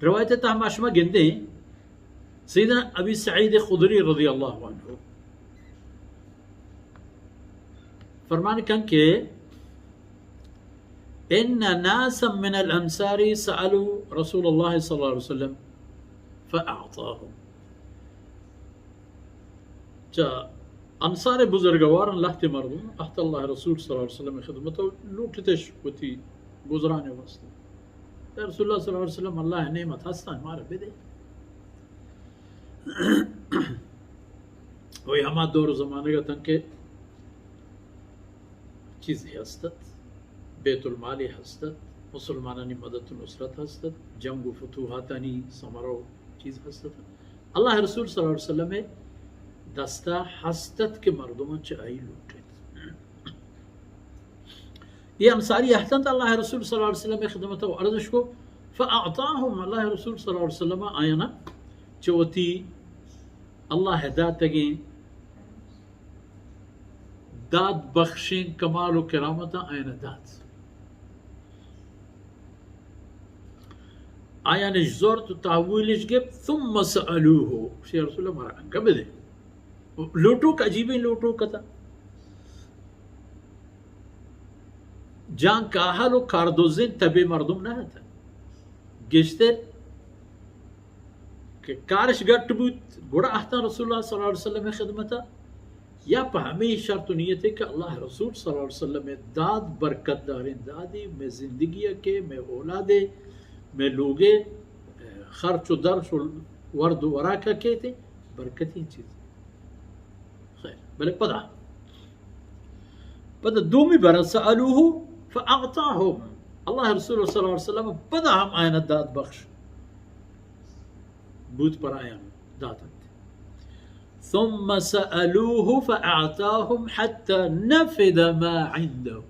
رواية تهم أشما جندي سيدنا أبي سعيد الخدري رضي الله عنه فرمان كان كي إن ناسا من الأنصار سألوا رسول الله صلى الله عليه وسلم فأعطاهم. جاء أنصار بزرگوار لحتي مردم أحت الله رسول صلى الله عليه وسلم خدمته لوكتش وتي بزراني وسط يا رسول الله صلى الله عليه وسلم الله نعمة هستان ما بدي وهي ما دور زمانه का तंके चीज़ हस्तत बेतुल माली हस्तत मुसलमानानी मदद नुसरत हस्तत जंग फतूहातानी समारो चीज़ हस्तत अल्लाह रसूल सल्लल्लाहु अलैहि वसल्लम में दस्ता हस्तत के मर्दों चाहिए लूटे ये अंसारी अहतंत अल्लाह रसूल सल्लल्लाहु अलैहि वसल्लम में खिदमत व अर्ज़श को फ़अअताहुम अल्लाह रसूल सल्लल्लाहु अलैहि वसल्लम आयना चौथी अल्लाह हिदायत तगी दाद बख्शिन कमाल व करामत आयना दाद आया नजर तो तावीलिश गिब थुम्म सअलूहु शेर रसूल मारा कबदे लोटो का अजीब लोटो कथा जान काहल व कार्दोजिन तबे मर्दुम ना था गिश्ते के कारश गट बुत गुड़ा अहता रसूलुल्लाह सल्लल्लाहु अलैहि वसल्लम में खिदमता या हमें शर्त नियत है कि अल्लाह रसूल सल्लल्लाहु अलैहि वसल्लम में दाद बरकत दारिन दादी में जिंदगी के में औलादे में लोगे खर्च दर्श वर्द वरा का कहते बरकती चीज खैर बले पदा पदा दूमी बरस अलूहु फ़अअताहुम अल्लाह रसूल सल्लल्लाहु अलैहि वसल्लम पदा हम आयना दाद बख्श बूत पर आया दाद ثم سألوه فأعطاهم حتى نفذ ما عنده